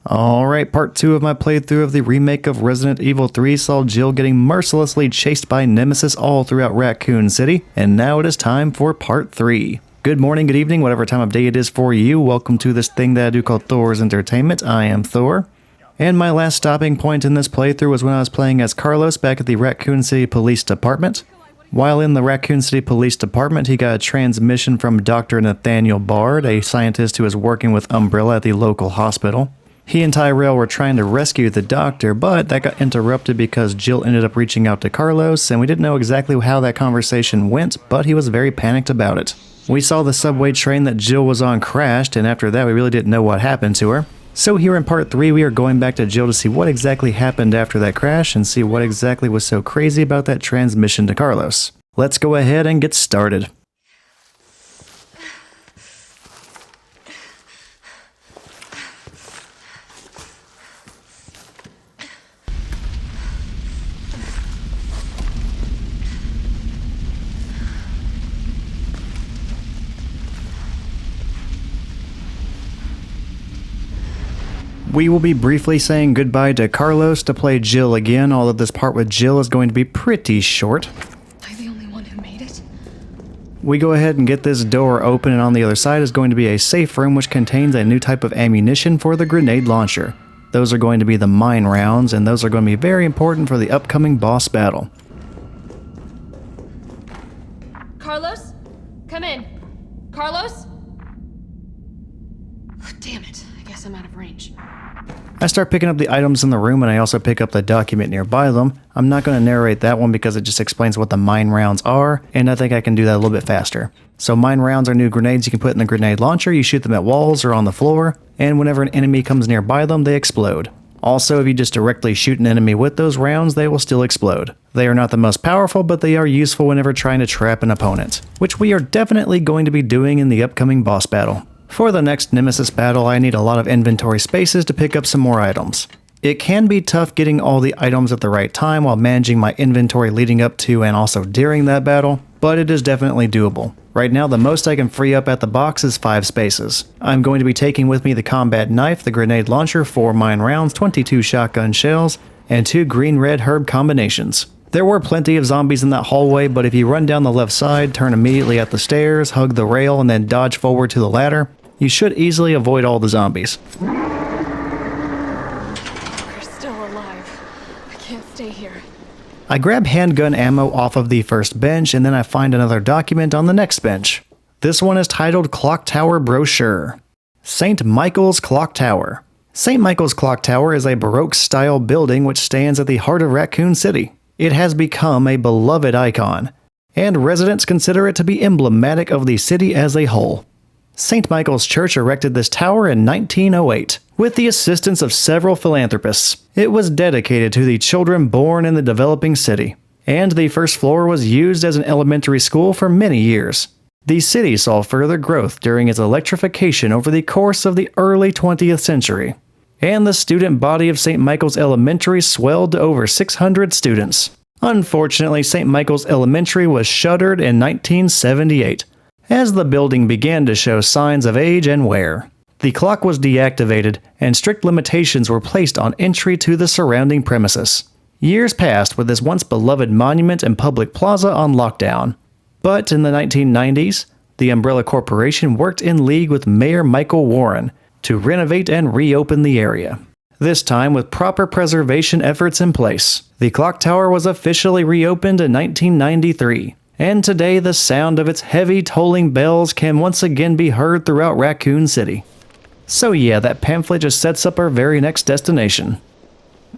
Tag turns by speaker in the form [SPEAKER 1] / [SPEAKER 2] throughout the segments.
[SPEAKER 1] Alright, part 2 of my playthrough of the remake of Resident Evil 3 saw Jill getting mercilessly chased by Nemesis all throughout Raccoon City, and now it is time for part 3. Good morning, good evening, whatever time of day it is for you. Welcome to this thing that I do called Thor's Entertainment. I am Thor. And my last stopping point in this playthrough was when I was playing as Carlos back at the Raccoon City Police Department. While in the Raccoon City Police Department, he got a transmission from Dr. Nathaniel Bard, a scientist who is working with Umbrella at the local hospital. He and Tyrell were trying to rescue the doctor, but that got interrupted because Jill ended up reaching out to Carlos, and we didn't know exactly how that conversation went, but he was very panicked about it. We saw the subway train that Jill was on crashed, and after that we really didn't know what happened to her. So here in part 3 we are going back to Jill to see what exactly happened after that crash and see what exactly was so crazy about that transmission to Carlos. Let's go ahead and get started. We will be briefly saying goodbye to Carlos to play Jill again, although this part with Jill is going to be pretty short.
[SPEAKER 2] Am I the only one who made it?
[SPEAKER 1] We go ahead and get this door open, and on the other side is going to be a safe room which contains a new type of ammunition for the grenade launcher. Those are going to be the mine rounds, and those are going to be very important for the upcoming boss battle.
[SPEAKER 2] Carlos? Come in. Carlos? Oh, damn it. I guess I'm out of range.
[SPEAKER 1] I start picking up the items in the room, and I also pick up the document nearby them. I'm not going to narrate that one because it just explains what the mine rounds are, and I think I can do that a little bit faster. So mine rounds are new grenades you can put in the grenade launcher. You shoot them at walls or on the floor, and whenever an enemy comes nearby them, they explode. Also, if you just directly shoot an enemy with those rounds, they will still explode. They are not the most powerful, but they are useful whenever trying to trap an opponent, which we are definitely going to be doing in the upcoming boss battle. For the next Nemesis battle, I need a lot of inventory spaces to pick up some more items. It can be tough getting all the items at the right time while managing my inventory leading up to and also during that battle, but it is definitely doable. Right now, the most I can free up at the box is 5 spaces. I'm going to be taking with me the combat knife, the grenade launcher, 4 mine rounds, 22 shotgun shells, and 2 green-red herb combinations. There were plenty of zombies in that hallway, but if you run down the left side, turn immediately at the stairs, hug the rail, and then dodge forward to the ladder, you should easily avoid all the zombies.
[SPEAKER 2] We're still alive. I can't stay here.
[SPEAKER 1] I grab handgun ammo off of the first bench, and then I find another document on the next bench. This one is titled Clocktower Brochure. St. Michael's Clocktower. St. Michael's Clocktower is a Baroque-style building which stands at the heart of Raccoon City. It has become a beloved icon, and residents consider it to be emblematic of the city as a whole. St. Michael's Church erected this tower in 1908, with the assistance of several philanthropists. It was dedicated to the children born in the developing city, and the first floor was used as an elementary school for many years. The city saw further growth during its electrification over the course of the early 20th century, and the student body of St. Michael's Elementary swelled to over 600 students. Unfortunately, St. Michael's Elementary was shuttered in 1978, as the building began to show signs of age and wear. The clock was deactivated, and strict limitations were placed on entry to the surrounding premises. Years passed with this once beloved monument and public plaza on lockdown. But in the 1990s, the Umbrella Corporation worked in league with Mayor Michael Warren to renovate and reopen the area. This time with proper preservation efforts in place. The clock tower was officially reopened in 1993. And today the sound of its heavy tolling bells can once again be heard throughout Raccoon City. So yeah, that pamphlet just sets up our very next destination.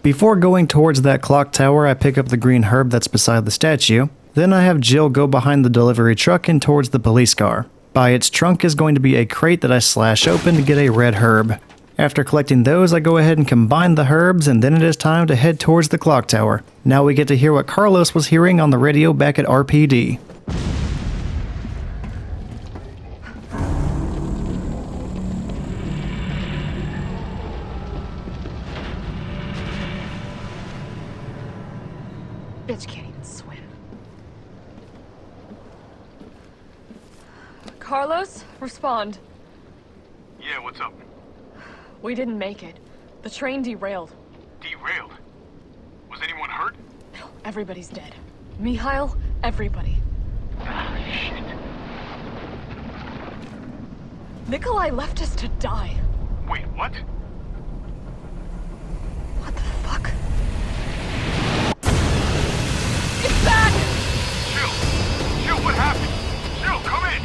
[SPEAKER 1] Before going towards that clock tower, I pick up the green herb that's beside the statue. Then I have Jill go behind the delivery truck and towards the police car. By its trunk is going to be a crate that I slash open to get a red herb. After collecting those, I go ahead and combine the herbs, and then it is time to head towards the clock tower. Now we get to hear what Carlos was hearing on the radio back at RPD.
[SPEAKER 2] Bitch can't even swim. Carlos, respond.
[SPEAKER 3] Yeah, what's up?
[SPEAKER 2] We didn't make it. The train derailed.
[SPEAKER 3] Derailed? Was anyone hurt?
[SPEAKER 2] No, everybody's dead. Mikhail, everybody.
[SPEAKER 3] Ah, shit.
[SPEAKER 2] Nikolai left us to die.
[SPEAKER 3] Wait, what?
[SPEAKER 2] What the fuck? It's back!
[SPEAKER 3] Jill! Jill, what happened? Jill, come in!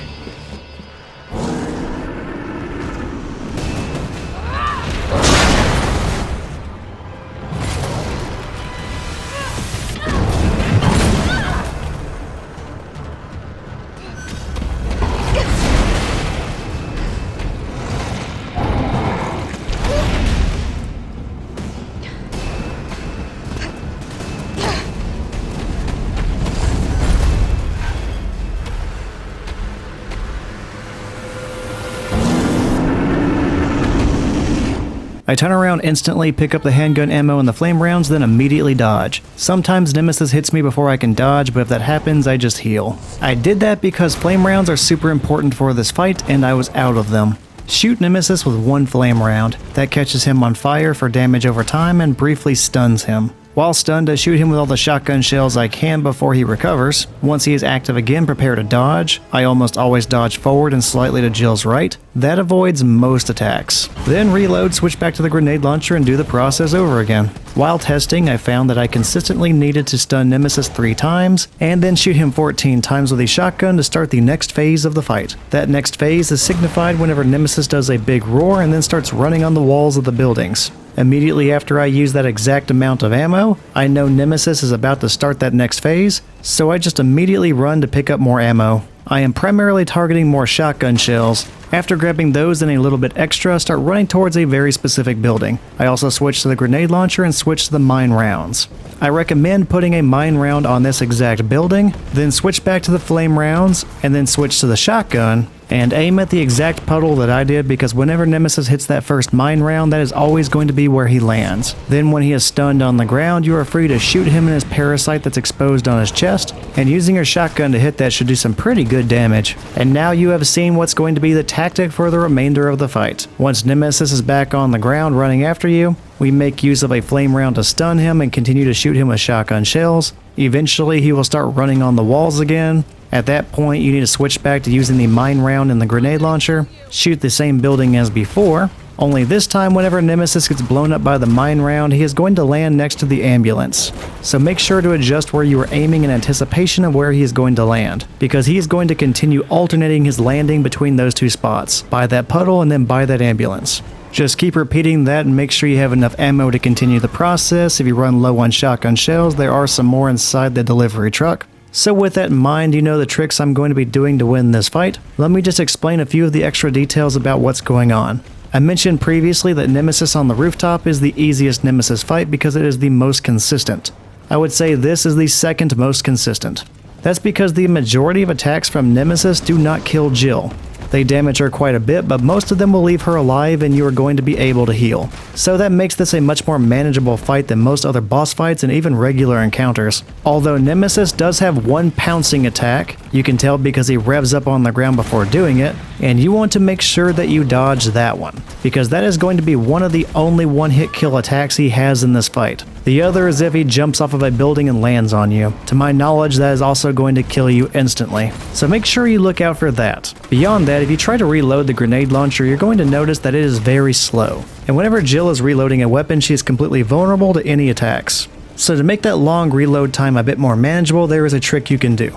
[SPEAKER 1] I turn around instantly, pick up the handgun ammo and the flame rounds, then immediately dodge. Sometimes Nemesis hits me before I can dodge, but if that happens, I just heal. I did that because flame rounds are super important for this fight, and I was out of them. Shoot Nemesis with one flame round. That catches him on fire for damage over time and briefly stuns him. While stunned, I shoot him with all the shotgun shells I can before he recovers. Once he is active again, prepare to dodge. I almost always dodge forward and slightly to Jill's right. That avoids most attacks. Then reload, switch back to the grenade launcher, and do the process over again. While testing, I found that I consistently needed to stun Nemesis 3 times, and then shoot him 14 times with a shotgun to start the next phase of the fight. That next phase is signified whenever Nemesis does a big roar and then starts running on the walls of the buildings. Immediately after I use that exact amount of ammo, I know Nemesis is about to start that next phase, so I just immediately run to pick up more ammo. I am primarily targeting more shotgun shells. After grabbing those and a little bit extra, start running towards a very specific building. I also switch to the grenade launcher and switch to the mine rounds. I recommend putting a mine round on this exact building, then switch back to the flame rounds, and then switch to the shotgun, and aim at the exact puddle that I did, because whenever Nemesis hits that first mine round, that is always going to be where he lands. Then when he is stunned on the ground, you are free to shoot him in his parasite that's exposed on his chest, and using your shotgun to hit that should do some pretty good damage. And now you have seen what's going to be the tactic for the remainder of the fight. Once Nemesis is back on the ground running after you, we make use of a flame round to stun him and continue to shoot him with shotgun shells. Eventually he will start running on the walls again. At that point, you need to switch back to using the mine round in the grenade launcher, shoot the same building as before, only this time whenever Nemesis gets blown up by the mine round, he is going to land next to the ambulance. So make sure to adjust where you are aiming in anticipation of where he is going to land, because he is going to continue alternating his landing between those two spots, by that puddle and then by that ambulance. Just keep repeating that and make sure you have enough ammo to continue the process. If you run low on shotgun shells, there are some more inside the delivery truck. So with that in mind, you know the tricks I'm going to be doing to win this fight. Let me just explain a few of the extra details about what's going on. I mentioned previously that Nemesis on the rooftop is the easiest Nemesis fight because it is the most consistent. I would say this is the second most consistent. That's because the majority of attacks from Nemesis do not kill Jill. They damage her quite a bit, but most of them will leave her alive and you are going to be able to heal. So that makes this a much more manageable fight than most other boss fights and even regular encounters. Although Nemesis does have one pouncing attack, you can tell because he revs up on the ground before doing it, and you want to make sure that you dodge that one, because that is going to be one of the only one-hit kill attacks he has in this fight. The other is if he jumps off of a building and lands on you. To my knowledge, that is also going to kill you instantly. So make sure you look out for that. Beyond that, if you try to reload the grenade launcher, you're going to notice that it is very slow. And whenever Jill is reloading a weapon, she is completely vulnerable to any attacks. So to make that long reload time a bit more manageable, there is a trick you can do.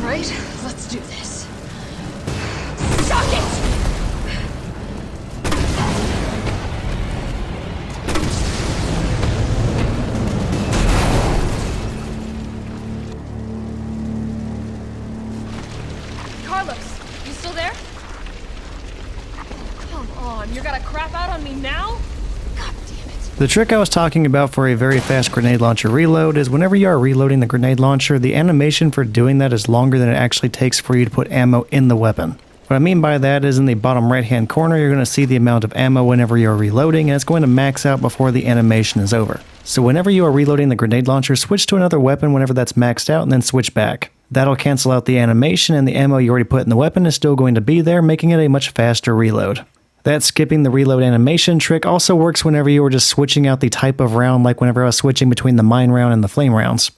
[SPEAKER 2] Right, let's do this. Suck it! Carlos, you still there? Come on, you're gonna crap out on me now? God damn it.
[SPEAKER 1] The trick I was talking about for a very fast grenade launcher reload is whenever you are reloading the grenade launcher, the animation for doing that is longer than it actually takes for you to put ammo in the weapon. What I mean by that is in the bottom right hand corner, you're going to see the amount of ammo whenever you're reloading, and it's going to max out before the animation is over. So whenever you are reloading the grenade launcher, switch to another weapon whenever that's maxed out and then switch back. That'll cancel out the animation, and the ammo you already put in the weapon is still going to be there, making it a much faster reload. That skipping the reload animation trick also works whenever you are just switching out the type of round, like whenever I was switching between the mine round and the flame rounds.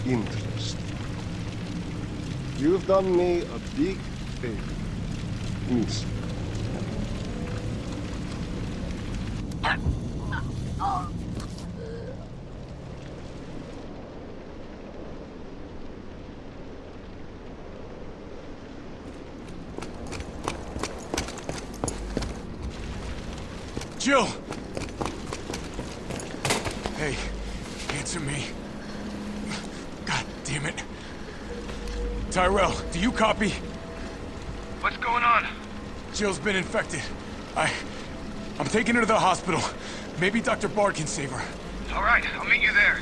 [SPEAKER 4] Interesting. You've done me a big favor, Miss.
[SPEAKER 3] Jill! Hey, answer me. God damn it. Tyrell, do you copy?
[SPEAKER 5] What's going on?
[SPEAKER 3] Jill's been infected. I'm taking her to the hospital. Maybe Dr. Bard can save her.
[SPEAKER 5] All right, I'll meet you there.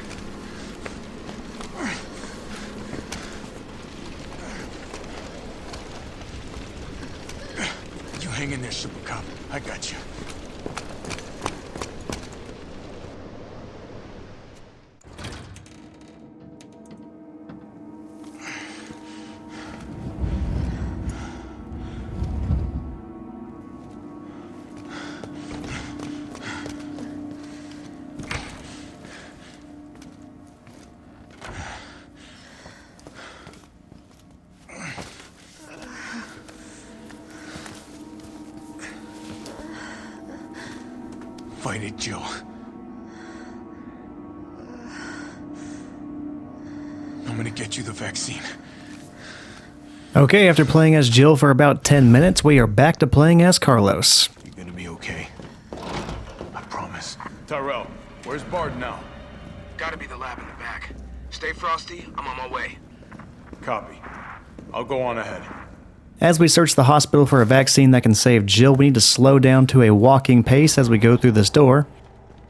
[SPEAKER 3] You hang in there, Super Cop. I got you. Fight it, Jill. I'm gonna get you the vaccine.
[SPEAKER 1] Okay, after playing as Jill for about 10 minutes, we are back to playing as Carlos.
[SPEAKER 3] You're gonna be okay. I promise. Tyrell, where's Bard now?
[SPEAKER 5] Gotta be the lab in the back. Stay frosty, I'm on my way.
[SPEAKER 3] Copy. I'll go on ahead.
[SPEAKER 1] As we search the hospital for a vaccine that can save Jill, we need to slow down to a walking pace as we go through this door,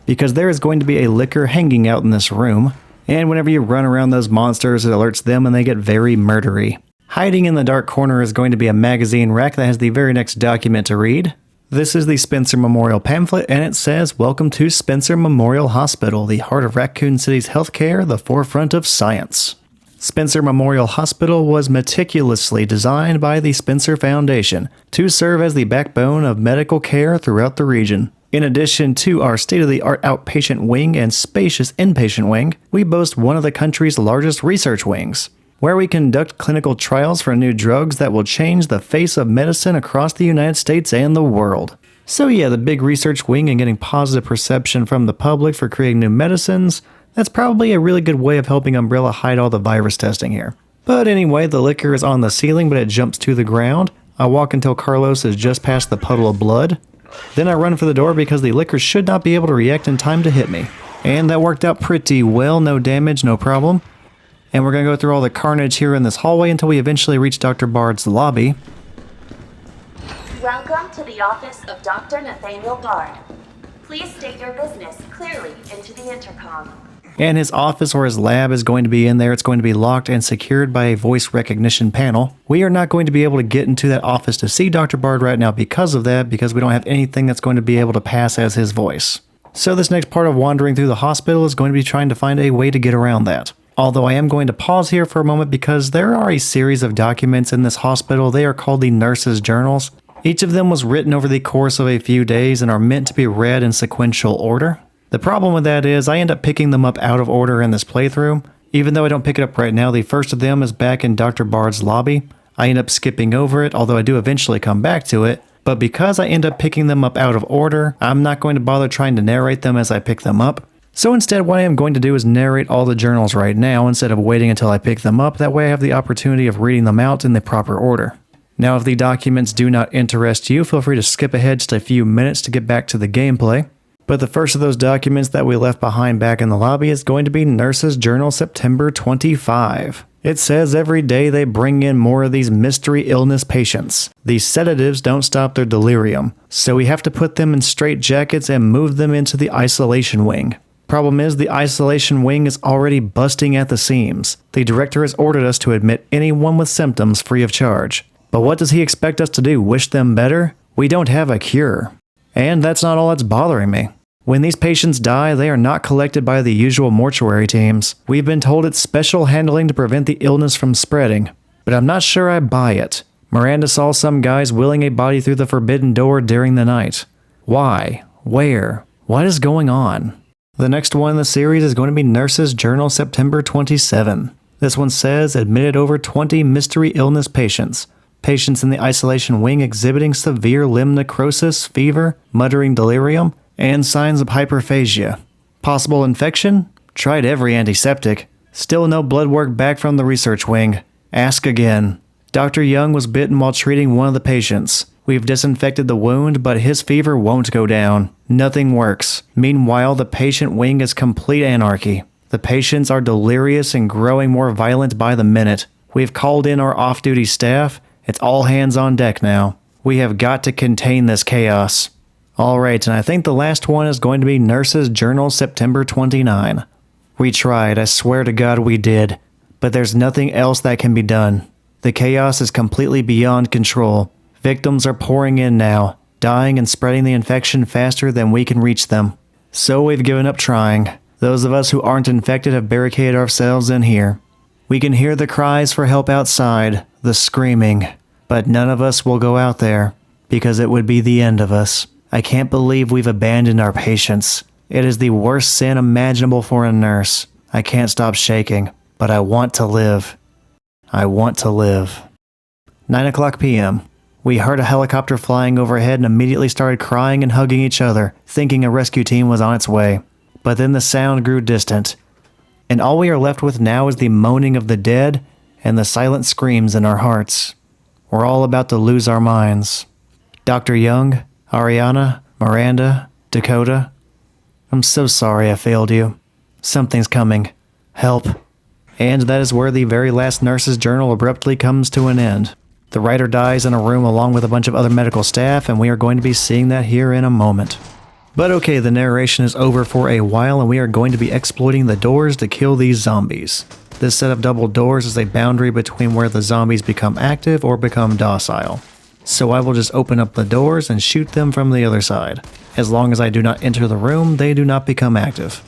[SPEAKER 1] because there is going to be a licker hanging out in this room, and whenever you run around those monsters, it alerts them and they get very murdery. Hiding in the dark corner is going to be a magazine rack that has the very next document to read. This is the Spencer Memorial pamphlet, and it says, "Welcome to Spencer Memorial Hospital, the heart of Raccoon City's healthcare, the forefront of science." Spencer Memorial Hospital was meticulously designed by the Spencer Foundation to serve as the backbone of medical care throughout the region. In addition to our state-of-the-art outpatient wing and spacious inpatient wing, we boast one of the country's largest research wings, where we conduct clinical trials for new drugs that will change the face of medicine across the United States and the world. So yeah, the big research wing and getting positive perception from the public for creating new medicines, that's probably a really good way of helping Umbrella hide all the virus testing here. But anyway, the licker is on the ceiling, but it jumps to the ground. I walk until Carlos is just past the puddle of blood. Then I run for the door because the licker should not be able to react in time to hit me. And that worked out pretty well, no damage, no problem. And we're going to go through all the carnage here in this hallway until we eventually reach Dr. Bard's lobby.
[SPEAKER 6] Welcome to the office of Dr. Nathaniel Bard. Please state your business clearly into the intercom.
[SPEAKER 1] And his office or his lab is going to be in there. It's going to be locked and secured by a voice recognition panel. We are not going to be able to get into that office to see Dr. Bard right now because of that, because we don't have anything that's going to be able to pass as his voice. So this next part of wandering through the hospital is going to be trying to find a way to get around that. Although I am going to pause here for a moment because there are a series of documents in this hospital. They are called the nurses' journals. Each of them was written over the course of a few days and are meant to be read in sequential order. The problem with that is I end up picking them up out of order in this playthrough. Even though I don't pick it up right now, the first of them is back in Dr. Bard's lobby. I end up skipping over it, although I do eventually come back to it. But because I end up picking them up out of order, I'm not going to bother trying to narrate them as I pick them up. So instead, what I am going to do is narrate all the journals right now instead of waiting until I pick them up. That way I have the opportunity of reading them out in the proper order. Now, if the documents do not interest you, feel free to skip ahead just a few minutes to get back to the gameplay. But the first of those documents that we left behind back in the lobby is going to be Nurse's Journal September 25. It says every day they bring in more of these mystery illness patients. These sedatives don't stop their delirium, so we have to put them in straitjackets and move them into the isolation wing. Problem is, the isolation wing is already busting at the seams. The director has ordered us to admit anyone with symptoms free of charge. But what does he expect us to do, wish them better? We don't have a cure. And that's not all that's bothering me. When these patients die, they are not collected by the usual mortuary teams. We've been told it's special handling to prevent the illness from spreading. But I'm not sure I buy it. Miranda saw some guys wheeling a body through the forbidden door during the night. Why? Where? What is going on? The next one in the series is going to be Nurse's Journal September 27. This one says, admitted over 20 mystery illness patients. Patients in the isolation wing exhibiting severe limb necrosis, fever, muttering delirium, and signs of hyperphagia. Possible infection? Tried every antiseptic. Still no blood work back from the research wing. Ask again. Dr. Young was bitten while treating one of the patients. We've disinfected the wound, but his fever won't go down. Nothing works. Meanwhile, the patient wing is complete anarchy. The patients are delirious and growing more violent by the minute. We've called in our off-duty staff. It's all hands on deck now. We have got to contain this chaos. Alright, and I think the last one is going to be Nurse's Journal September 29. We tried, I swear to God we did. But there's nothing else that can be done. The chaos is completely beyond control. Victims are pouring in now, dying and spreading the infection faster than we can reach them. So we've given up trying. Those of us who aren't infected have barricaded ourselves in here. We can hear the cries for help outside, the screaming, but none of us will go out there, because it would be the end of us. I can't believe we've abandoned our patients. It is the worst sin imaginable for a nurse. I can't stop shaking, but I want to live. I want to live. 9 o'clock p.m. We heard a helicopter flying overhead and immediately started crying and hugging each other, thinking a rescue team was on its way. But then the sound grew distant, and all we are left with now is the moaning of the dead and the silent screams in our hearts. We're all about to lose our minds. Dr. Young, Ariana, Miranda, Dakota, I'm so sorry I failed you. Something's coming. Help. And that is where the very last Nurse's Journal abruptly comes to an end. The writer dies in a room along with a bunch of other medical staff, and we are going to be seeing that here in a moment. But okay, the narration is over for a while, and we are going to be exploiting the doors to kill these zombies. This set of double doors is a boundary between where the zombies become active or become docile. So I will just open up the doors and shoot them from the other side. As long as I do not enter the room, they do not become active.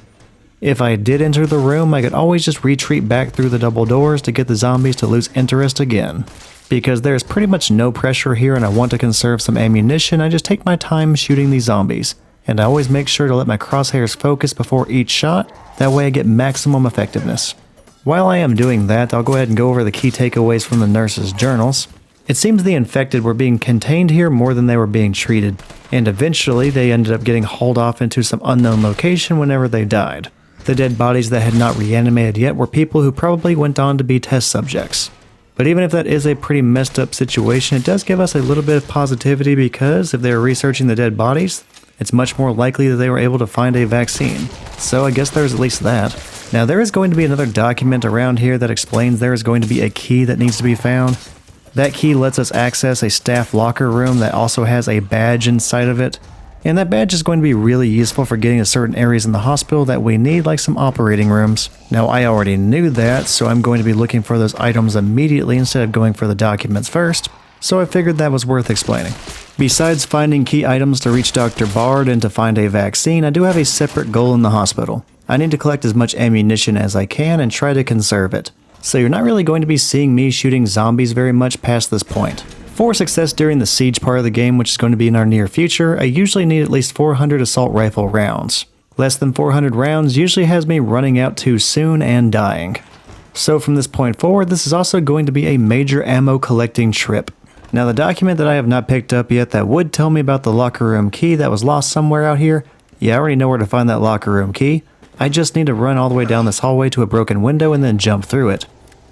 [SPEAKER 1] If I did enter the room, I could always just retreat back through the double doors to get the zombies to lose interest again. Because there's pretty much no pressure here and I want to conserve some ammunition, I just take my time shooting these zombies. And I always make sure to let my crosshairs focus before each shot, that way I get maximum effectiveness. While I am doing that, I'll go ahead and go over the key takeaways from the nurse's journals. It seems the infected were being contained here more than they were being treated, and eventually they ended up getting hauled off into some unknown location whenever they died. The dead bodies that had not reanimated yet were people who probably went on to be test subjects. But even if that is a pretty messed up situation, it does give us a little bit of positivity because if they were researching the dead bodies, it's much more likely that they were able to find a vaccine. So I guess there's at least that. Now there is going to be another document around here that explains there is going to be a key that needs to be found. That key lets us access a staff locker room that also has a badge inside of it. And that badge is going to be really useful for getting to certain areas in the hospital that we need, like some operating rooms. Now I already knew that, so I'm going to be looking for those items immediately instead of going for the documents first. So I figured that was worth explaining. Besides finding key items to reach Dr. Bard and to find a vaccine, I do have a separate goal in the hospital. I need to collect as much ammunition as I can and try to conserve it. So you're not really going to be seeing me shooting zombies very much past this point. For success during the siege part of the game, which is going to be in our near future, I usually need at least 400 assault rifle rounds. Less than 400 rounds usually has me running out too soon and dying. So from this point forward, this is also going to be a major ammo collecting trip. Now the document that I have not picked up yet that would tell me about the locker room key that was lost somewhere out here, yeah, I already know where to find that locker room key. I just need to run all the way down this hallway to a broken window and then jump through it.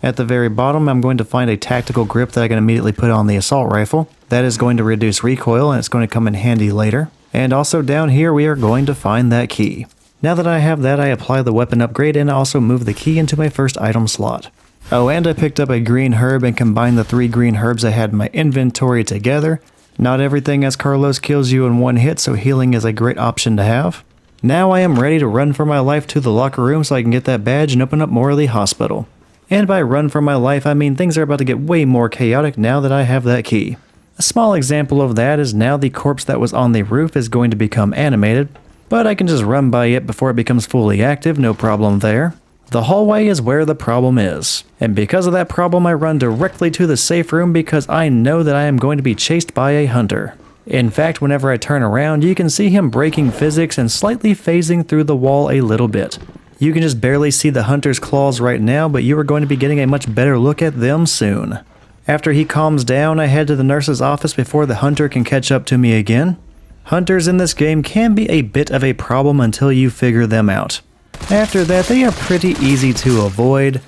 [SPEAKER 1] At the very bottom, I'm going to find a tactical grip that I can immediately put on the assault rifle. That is going to reduce recoil and it's going to come in handy later. And also down here, we are going to find that key. Now that I have that, I apply the weapon upgrade and also move the key into my first item slot. Oh, and I picked up a green herb and combined the 3 green herbs I had in my inventory together. Not everything as Carlos kills you in one hit, so healing is a great option to have. Now I am ready to run for my life to the locker room so I can get that badge and open up more of the hospital. And by run for my life, I mean things are about to get way more chaotic now that I have that key. A small example of that is now the corpse that was on the roof is going to become animated, but I can just run by it before it becomes fully active, no problem there. The hallway is where the problem is, and because of that problem I run directly to the safe room because I know that I am going to be chased by a hunter. In fact, whenever I turn around, you can see him breaking physics and slightly phasing through the wall a little bit. You can just barely see the hunter's claws right now, but you are going to be getting a much better look at them soon. After he calms down, I head to the nurse's office before the hunter can catch up to me again. Hunters in this game can be a bit of a problem until you figure them out. After that, they are pretty easy to avoid.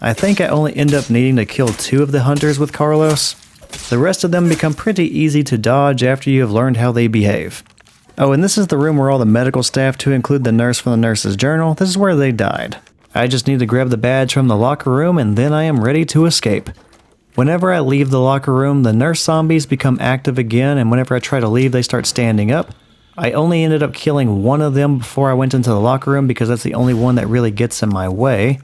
[SPEAKER 1] I think I only end up needing to kill 2 of the hunters with Carlos. The rest of them become pretty easy to dodge after you have learned how they behave. Oh, and this is the room where all the medical staff, to include the nurse from the nurse's journal, this is where they died. I just need to grab the badge from the locker room and then I am ready to escape. Whenever I leave the locker room, the nurse zombies become active again, and whenever I try to leave, they start standing up. I only ended up killing 1 of them before I went into the locker room because that's the only one that really gets in my way.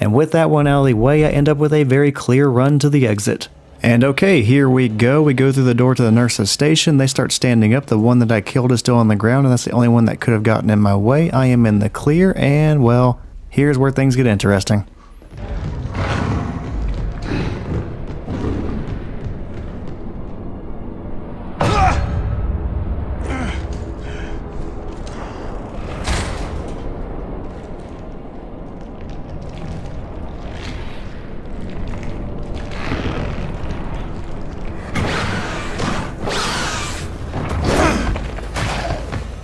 [SPEAKER 1] And with that one out of the way, I end up with a very clear run to the exit. And okay, here we go. We go through the door to the nurse's station. They start standing up. The one that I killed is still on the ground, and that's the only one that could have gotten in my way. I am in the clear, and well, here's where things get interesting.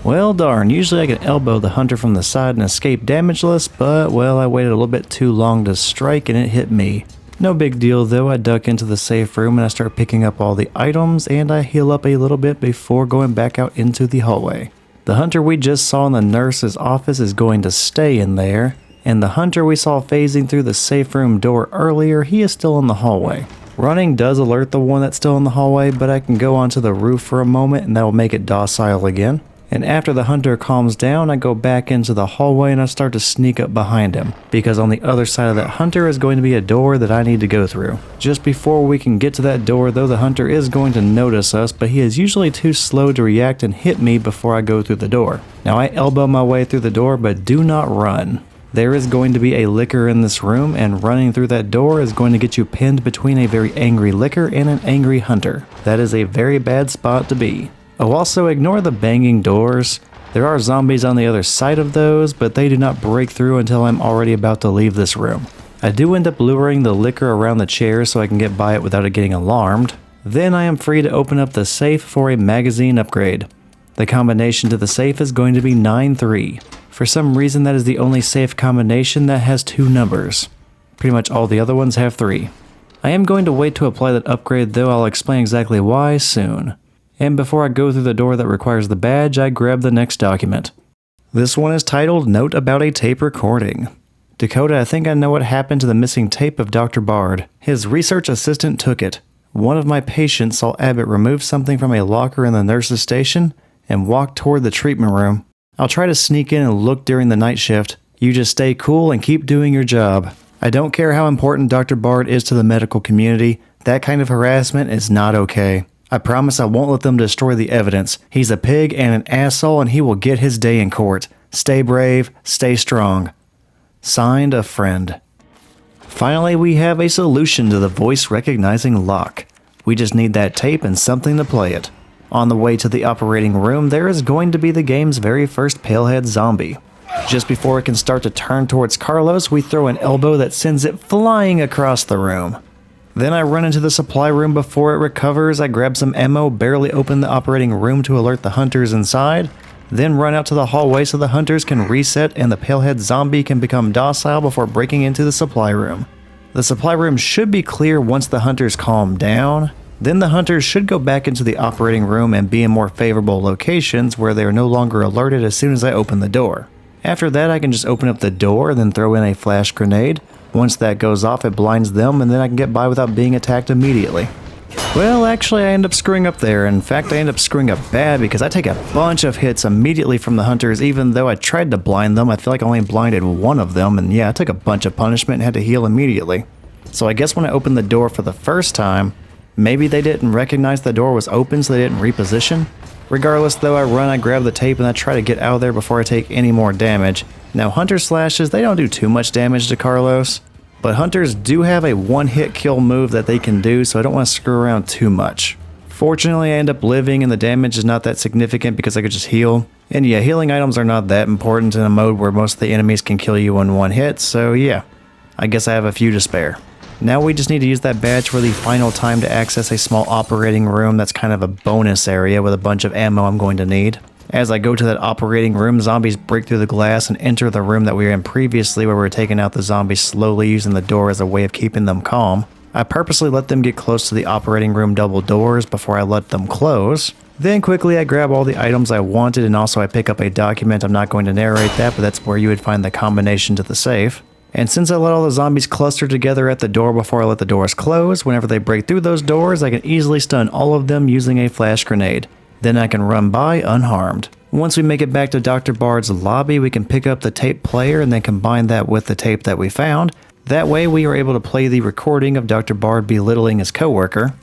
[SPEAKER 1] Well darn, usually I can elbow the hunter from the side and escape damageless, but well, I waited a little bit too long to strike and it hit me. No big deal though, I duck into the safe room and I start picking up all the items and I heal up a little bit before going back out into the hallway. The hunter we just saw in the nurse's office is going to stay in there, and the hunter we saw phasing through the safe room door earlier, he is still in the hallway. Running does alert the one that's still in the hallway, but I can go onto the roof for a moment and that will make it docile again. And after the hunter calms down, I go back into the hallway and I start to sneak up behind him, because on the other side of that hunter is going to be a door that I need to go through. Just before we can get to that door though, the hunter is going to notice us, but he is usually too slow to react and hit me before I go through the door. Now I elbow my way through the door, but do not run. There is going to be a licker in this room, and running through that door is going to get you pinned between a very angry licker and an angry hunter. That is a very bad spot to be. Oh, also ignore the banging doors. There are zombies on the other side of those, but they do not break through until I'm already about to leave this room. I do end up luring the licker around the chair so I can get by it without it getting alarmed. Then I am free to open up the safe for a magazine upgrade. The combination to the safe is going to be 9-3. For some reason that is the only safe combination that has 2 numbers. Pretty much all the other ones have 3. I am going to wait to apply that upgrade though, I'll explain exactly why soon. And before I go through the door that requires the badge, I grab the next document. This one is titled Note About a Tape Recording. Dakota, I think I know what happened to the missing tape of Dr. Bard. His research assistant took it. One of my patients saw Abbott remove something from a locker in the nurse's station and walk toward the treatment room. I'll try to sneak in and look during the night shift. You just stay cool and keep doing your job. I don't care how important Dr. Bard is to the medical community. That kind of harassment is not okay. I promise I won't let them destroy the evidence. He's a pig and an asshole and he will get his day in court. Stay brave, stay strong. Signed, a friend. Finally, we have a solution to the voice recognizing lock. We just need that tape and something to play it. On the way to the operating room, there is going to be the game's very first palehead zombie. Just before it can start to turn towards Carlos, we throw an elbow that sends it flying across the room. Then I run into the supply room before it recovers, I grab some ammo, barely open the operating room to alert the hunters inside. Then run out to the hallway so the hunters can reset and the palehead zombie can become docile before breaking into the supply room. The supply room should be clear once the hunters calm down. Then the hunters should go back into the operating room and be in more favorable locations where they are no longer alerted as soon as I open the door. After that, I can just open up the door and then throw in a flash grenade. Once that goes off, it blinds them and then I can get by without being attacked immediately. Well, actually, I end up screwing up there. In fact, I end up screwing up bad because I take a bunch of hits immediately from the hunters. Even though I tried to blind them, I feel like I only blinded one of them. And yeah, I took a bunch of punishment and had to heal immediately. So I guess when I opened the door for the first time, maybe they didn't recognize the door was open so they didn't reposition. Regardless, though, I grab the tape and I try to get out of there before I take any more damage. Now, hunter slashes, they don't do too much damage to Carlos. But hunters do have a one-hit kill move that they can do, so I don't want to screw around too much. Fortunately, I end up living and the damage is not that significant because I could just heal. And yeah, healing items are not that important in a mode where most of the enemies can kill you in one hit, so yeah. I guess I have a few to spare. Now we just need to use that badge for the final time to access a small operating room that's kind of a bonus area with a bunch of ammo I'm going to need. As I go to that operating room, zombies break through the glass and enter the room that we were in previously where we were taking out the zombies slowly using the door as a way of keeping them calm. I purposely let them get close to the operating room double doors before I let them close. Then quickly I grab all the items I wanted and also I pick up a document. I'm not going to narrate that, but that's where you would find the combination to the safe. And since I let all the zombies cluster together at the door before I let the doors close, whenever they break through those doors, I can easily stun all of them using a flash grenade. Then I can run by unharmed. Once we make it back to Dr. Bard's lobby, we can pick up the tape player and then combine that with the tape that we found. That way we are able to play the recording of Dr. Bard belittling his coworker.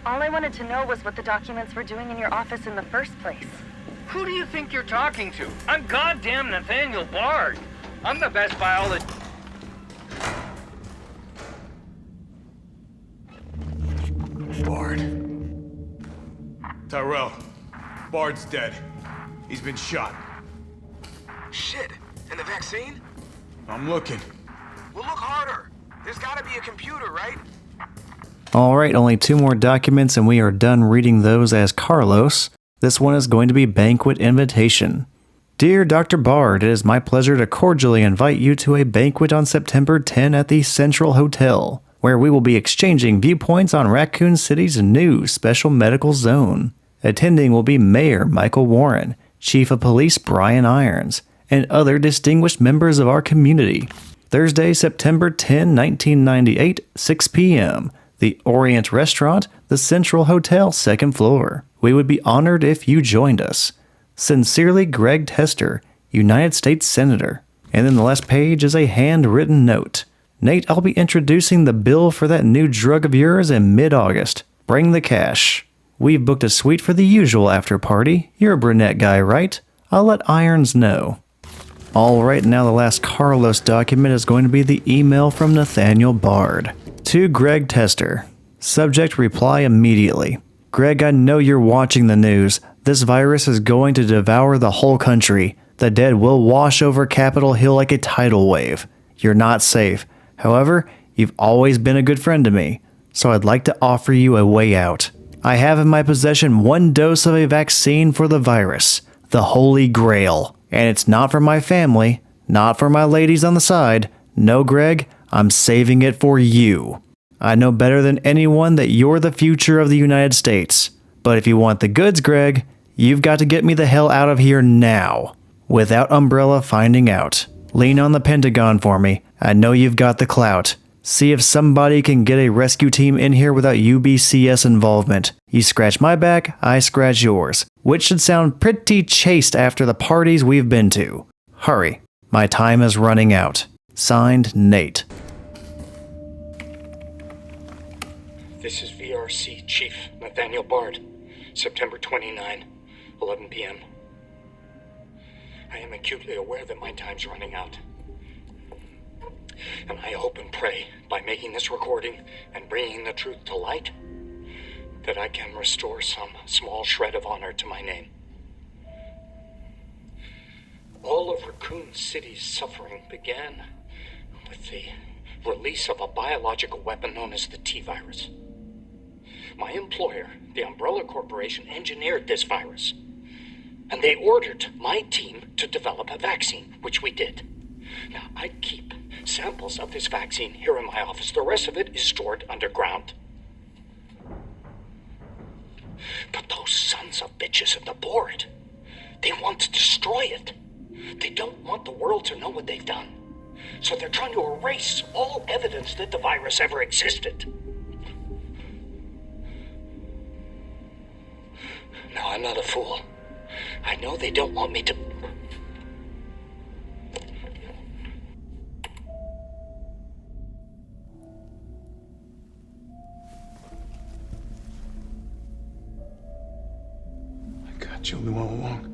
[SPEAKER 7] All I wanted to know was what the documents were doing in your office in the first place.
[SPEAKER 8] Who do you think you're talking to? I'm goddamn Nathaniel Bard. I'm the best biologist.
[SPEAKER 3] Bard. Tyrell. Bard's dead. He's been shot.
[SPEAKER 5] Shit. And the vaccine?
[SPEAKER 3] I'm looking.
[SPEAKER 5] Well, look harder. There's gotta be a computer, right?
[SPEAKER 1] Alright, only 2 more documents and we are done reading those as Carlos. This one is going to be Banquet Invitation. Dear Dr. Bard, it is my pleasure to cordially invite you to a banquet on September 10 at the Central Hotel, where we will be exchanging viewpoints on Raccoon City's new special medical zone. Attending will be Mayor Michael Warren, Chief of Police Brian Irons, and other distinguished members of our community. Thursday, September 10, 1998, 6 p.m., the Orient Restaurant, the Central Hotel, 2nd floor. We would be honored if you joined us. Sincerely, Greg Tester, United States Senator. And then the last page is a handwritten note. Nate, I'll be introducing the bill for that new drug of yours in mid-August. Bring the cash. We've booked a suite for the usual after party. You're a brunette guy, right? I'll let Irons know. Alright, now the last Carlos document is going to be the email from Nathaniel Bard. To Greg Tester. Subject, reply immediately. Greg, I know you're watching the news. This virus is going to devour the whole country. The dead will wash over Capitol Hill like a tidal wave. You're not safe. However, you've always been a good friend to me, so I'd like to offer you a way out. I have in my possession 1 dose of a vaccine for the virus, the Holy Grail. And it's not for my family, not for my ladies on the side. No, Greg, I'm saving it for you. I know better than anyone that you're the future of the United States. But if you want the goods, Greg, you've got to get me the hell out of here now, without Umbrella finding out. Lean on the Pentagon for me. I know you've got the clout. See if somebody can get a rescue team in here without UBCS involvement. You scratch my back, I scratch yours. Which should sound pretty chaste after the parties we've been to. Hurry. My time is running out. Signed, Nate.
[SPEAKER 9] This is VRC Chief Nathaniel Bard, September 29, 11 p.m. I am acutely aware that my time's running out. And I hope and pray, by making this recording and bringing the truth to light, that I can restore some small shred of honor to my name. All of Raccoon City's suffering began with the release of a biological weapon known as the T-virus. My employer, the Umbrella Corporation, engineered this virus. And they ordered my team to develop a vaccine, which we did. Now, I keep samples of this vaccine here in my office. The rest of it is stored underground. But those sons of bitches at the board, they want to destroy it. They don't want the world to know what they've done. So they're trying to erase all evidence that the virus ever existed. Now, I'm not a fool. I know they don't want me to...
[SPEAKER 3] My God, Jill knew all along.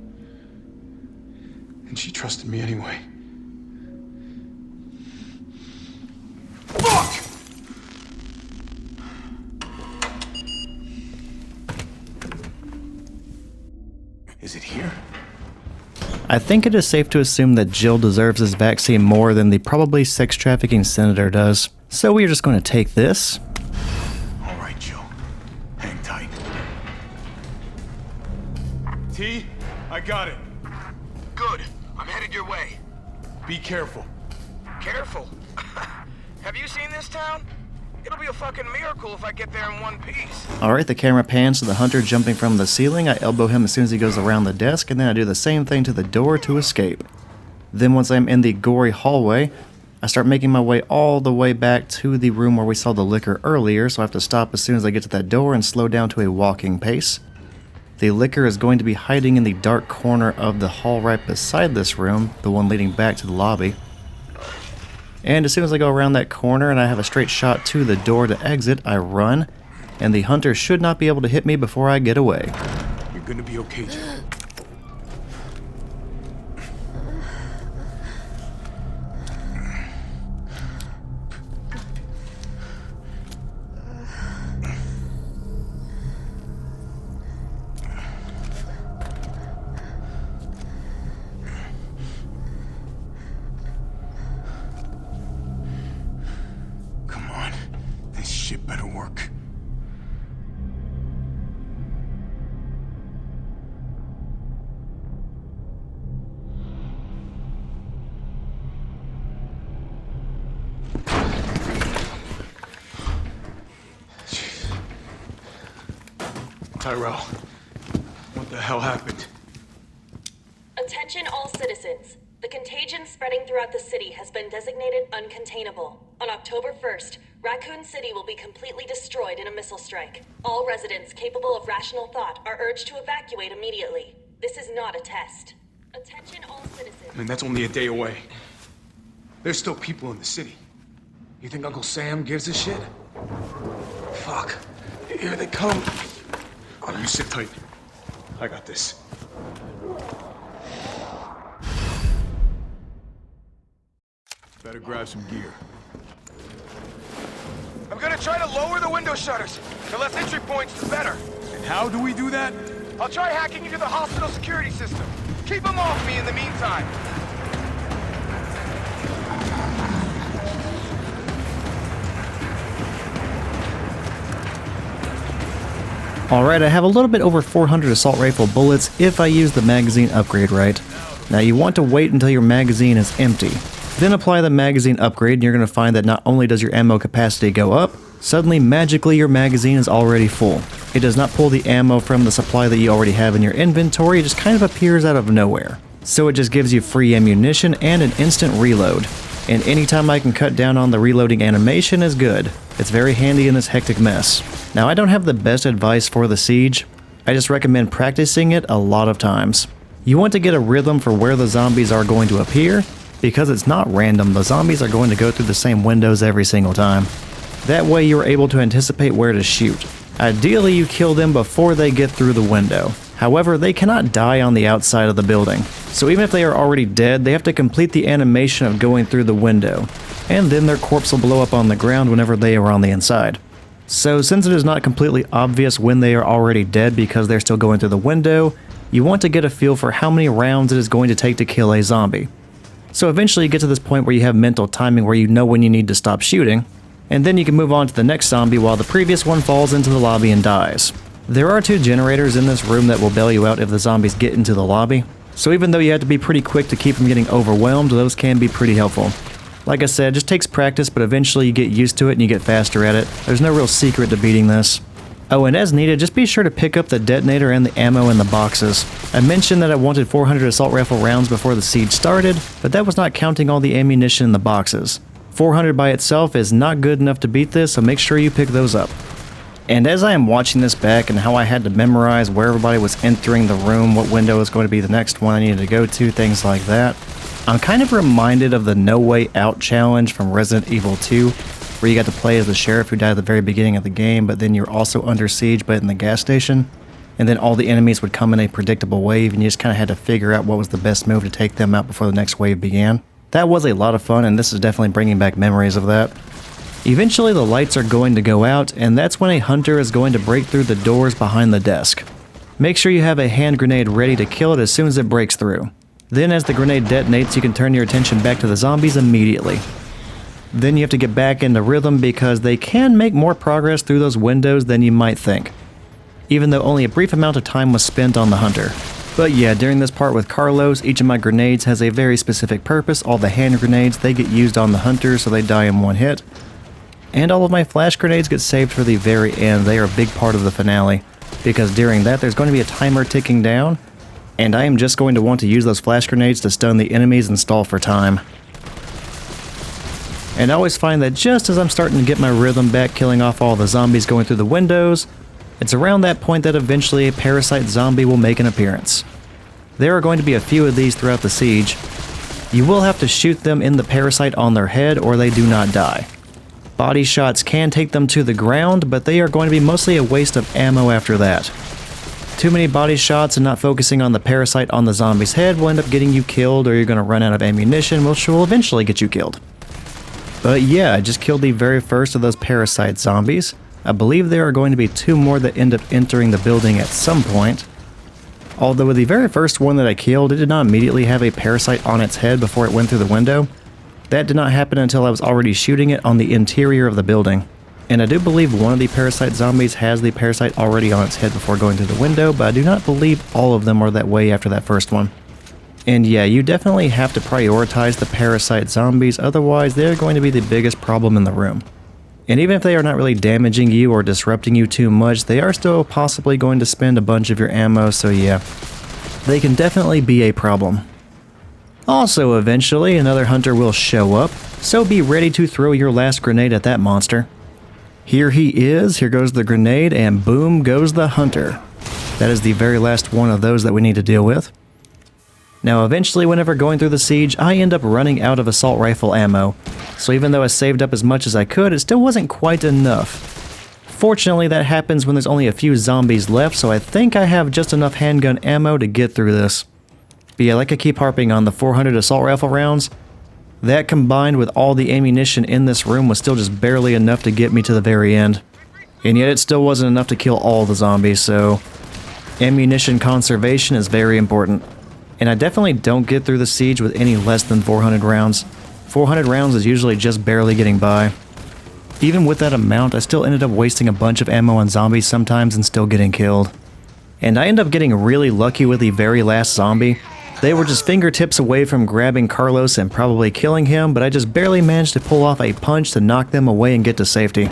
[SPEAKER 3] And she trusted me anyway. Fuck! Is it here?
[SPEAKER 1] I think it is safe to assume that Jill deserves this vaccine more than the probably sex trafficking senator does. So we are just going to take this.
[SPEAKER 3] All right, Jill. Hang tight. T, I got it.
[SPEAKER 5] Good. I'm headed your way.
[SPEAKER 3] Be careful.
[SPEAKER 5] Careful. Have you seen this town? It'll be a fucking miracle if I get there in one piece.
[SPEAKER 1] Alright, the camera pans to the hunter jumping from the ceiling. I elbow him as soon as he goes around the desk, and then I do the same thing to the door to escape. Then once I'm in the gory hallway, I start making my way all the way back to the room where we saw the liquor earlier, so I have to stop as soon as I get to that door and slow down to a walking pace. The liquor is going to be hiding in the dark corner of the hall right beside this room, the one leading back to the lobby. And as soon as I go around that corner and I have a straight shot to the door to exit, I run, and the hunter should not be able to hit me before I get away.
[SPEAKER 3] You're gonna be okay, Jill. Shit better work. Tyrell, what the hell happened?
[SPEAKER 6] Attention all citizens. The contagion spreading throughout the city has been designated uncontainable. On October 1st, Raccoon City will be completely destroyed in a missile strike. All residents capable of rational thought are urged to evacuate immediately. This is not a test. Attention all citizens.
[SPEAKER 3] I mean, that's only a day away. There's still people in the city. You think Uncle Sam gives a shit? Fuck. Here they come. Oh, you sit tight. I got this. Better grab some gear.
[SPEAKER 5] I'm gonna try to lower the window shutters. The less entry points, the better.
[SPEAKER 3] And how do we do that?
[SPEAKER 5] I'll try hacking into the hospital security system. Keep them off me in the meantime.
[SPEAKER 1] Alright, I have a little bit over 400 assault rifle bullets if I use the magazine upgrade right. Now you want to wait until your magazine is empty. Then apply the magazine upgrade and you're going to find that not only does your ammo capacity go up, suddenly magically your magazine is already full. It does not pull the ammo from the supply that you already have in your inventory, it just kind of appears out of nowhere. So it just gives you free ammunition and an instant reload. And anytime I can cut down on the reloading animation is good. It's very handy in this hectic mess. Now I don't have the best advice for the siege, I just recommend practicing it a lot of times. You want to get a rhythm for where the zombies are going to appear, because it's not random, the zombies are going to go through the same windows every single time. That way you're able to anticipate where to shoot. Ideally you kill them before they get through the window. However, they cannot die on the outside of the building. So even if they are already dead, they have to complete the animation of going through the window. And then their corpse will blow up on the ground whenever they are on the inside. So since it is not completely obvious when they are already dead because they're still going through the window, you want to get a feel for how many rounds it is going to take to kill a zombie. So eventually you get to this point where you have mental timing where you know when you need to stop shooting, and then you can move on to the next zombie while the previous one falls into the lobby and dies. There are 2 generators in this room that will bail you out if the zombies get into the lobby, so even though you have to be pretty quick to keep from getting overwhelmed, those can be pretty helpful. Like I said, it just takes practice, but eventually you get used to it and you get faster at it. There's no real secret to beating this. Oh, and as needed, just be sure to pick up the detonator and the ammo in the boxes. I mentioned that I wanted 400 assault rifle rounds before the siege started, but that was not counting all the ammunition in the boxes. 400 by itself is not good enough to beat this, so make sure you pick those up. And as I am watching this back and how I had to memorize where everybody was entering the room, what window was going to be the next one I needed to go to, things like that, I'm kind of reminded of the No Way Out challenge from Resident Evil 2, where you got to play as the sheriff who died at the very beginning of the game, but then you're also under siege but in the gas station, and then all the enemies would come in a predictable wave and you just kind of had to figure out what was the best move to take them out before the next wave began. That was a lot of fun, and this is definitely bringing back memories of that. Eventually the lights are going to go out, and that's when a hunter is going to break through the doors behind the desk. Make sure you have a hand grenade ready to kill it as soon as it breaks through. Then as the grenade detonates, you can turn your attention back to the zombies immediately. Then you have to get back into rhythm because they can make more progress through those windows than you might think, even though only a brief amount of time was spent on the hunter. But yeah, during this part with Carlos, each of my grenades has a very specific purpose. All the hand grenades, they get used on the hunter so they die in one hit. And all of my flash grenades get saved for the very end. They are a big part of the finale, because during that there's going to be a timer ticking down, and I am just going to want to use those flash grenades to stun the enemies and stall for time. And I always find that just as I'm starting to get my rhythm back, killing off all the zombies going through the windows, it's around that point that eventually a parasite zombie will make an appearance. There are going to be a few of these throughout the siege. You will have to shoot them in the parasite on their head or they do not die. Body shots can take them to the ground, but they are going to be mostly a waste of ammo after that. Too many body shots and not focusing on the parasite on the zombie's head will end up getting you killed, or you're going to run out of ammunition, which will eventually get you killed. But yeah, I just killed the very first of those parasite zombies. I believe there are going to be 2 more that end up entering the building at some point. Although with the very first one that I killed, it did not immediately have a parasite on its head before it went through the window. That did not happen until I was already shooting it on the interior of the building. And I do believe one of the parasite zombies has the parasite already on its head before going through the window, but I do not believe all of them are that way after that first one. And yeah, you definitely have to prioritize the parasite zombies, otherwise they're going to be the biggest problem in the room. And even if they are not really damaging you or disrupting you too much, they are still possibly going to spend a bunch of your ammo, so yeah, they can definitely be a problem. Also, eventually, another hunter will show up, so be ready to throw your last grenade at that monster. Here he is, here goes the grenade, and boom goes the hunter. That is the very last one of those that we need to deal with. Now eventually, whenever going through the siege, I end up running out of assault rifle ammo, so even though I saved up as much as I could, it still wasn't quite enough. Fortunately, that happens when there's only a few zombies left, so I think I have just enough handgun ammo to get through this. But yeah, like I keep harping on, the 400 assault rifle rounds, that combined with all the ammunition in this room was still just barely enough to get me to the very end. And yet it still wasn't enough to kill all the zombies, so ammunition conservation is very important. And I definitely don't get through the siege with any less than 400 rounds. 400 rounds is usually just barely getting by. Even with that amount, I still ended up wasting a bunch of ammo on zombies sometimes and still getting killed. And I end up getting really lucky with the very last zombie. They were just fingertips away from grabbing Carlos and probably killing him, but I just barely managed to pull off a punch to knock them away and get to safety.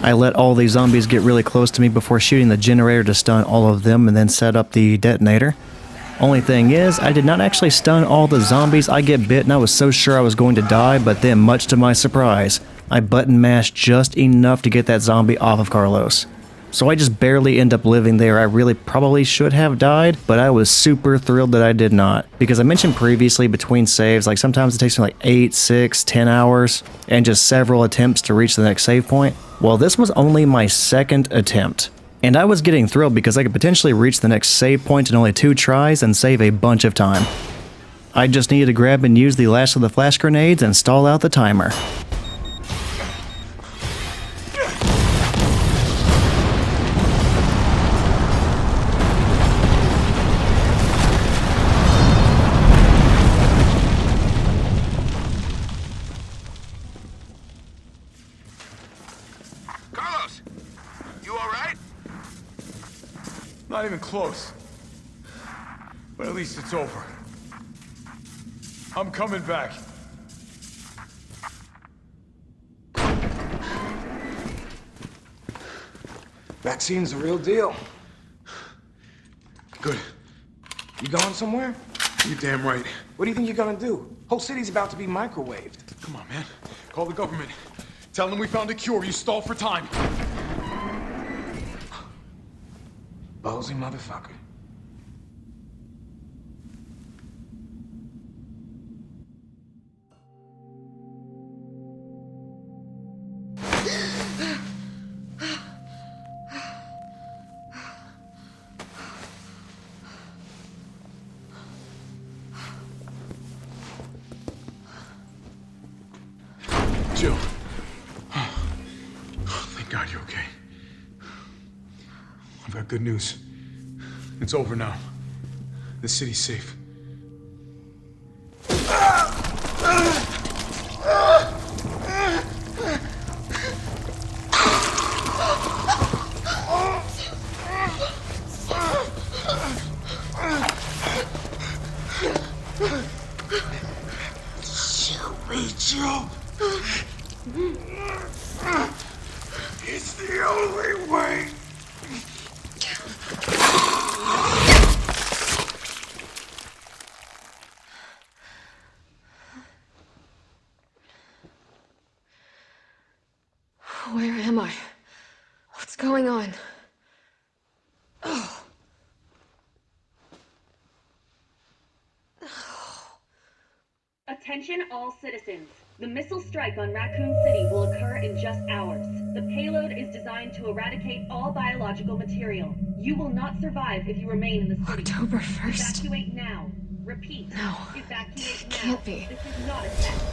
[SPEAKER 1] I let all these zombies get really close to me before shooting the generator to stun all of them and then set up the detonator. Only thing is, I did not actually stun all the zombies. I get bit and I was so sure I was going to die, but then much to my surprise, I button mashed just enough to get that zombie off of Carlos. So I just barely end up living there. I really probably should have died, but I was super thrilled that I did not. Because I mentioned previously between saves, like sometimes it takes me like 8, 6, 10 hours, and just several attempts to reach the next save point. Well, this was only my second attempt. And I was getting thrilled because I could potentially reach the next save point in only 2 tries and save a bunch of time. I just needed to grab and use the last of the flash grenades and stall out the timer.
[SPEAKER 3] Not even close. But at least it's over. I'm coming back.
[SPEAKER 5] Vaccine's the real deal.
[SPEAKER 3] Good.
[SPEAKER 5] You going somewhere?
[SPEAKER 3] You damn right.
[SPEAKER 5] What do you think you're gonna do? Whole city's about to be microwaved.
[SPEAKER 3] Come on, man. Call the government. Tell them we found a cure. You stall for time.
[SPEAKER 5] Ballsy motherfucker.
[SPEAKER 3] Jill. Thank God you're okay. I've got good news. It's over now. The city's safe. Jill. It's the only way.
[SPEAKER 2] Where am I? What's going on?
[SPEAKER 6] Attention all citizens. The missile strike on Raccoon City will occur in just hours. The payload is designed to eradicate all biological material. You will not survive if you remain in the city.
[SPEAKER 2] October 1st.
[SPEAKER 6] Evacuate now. Repeat.
[SPEAKER 2] No.
[SPEAKER 6] Evacuate now.
[SPEAKER 2] Can't be.
[SPEAKER 6] This is not a test.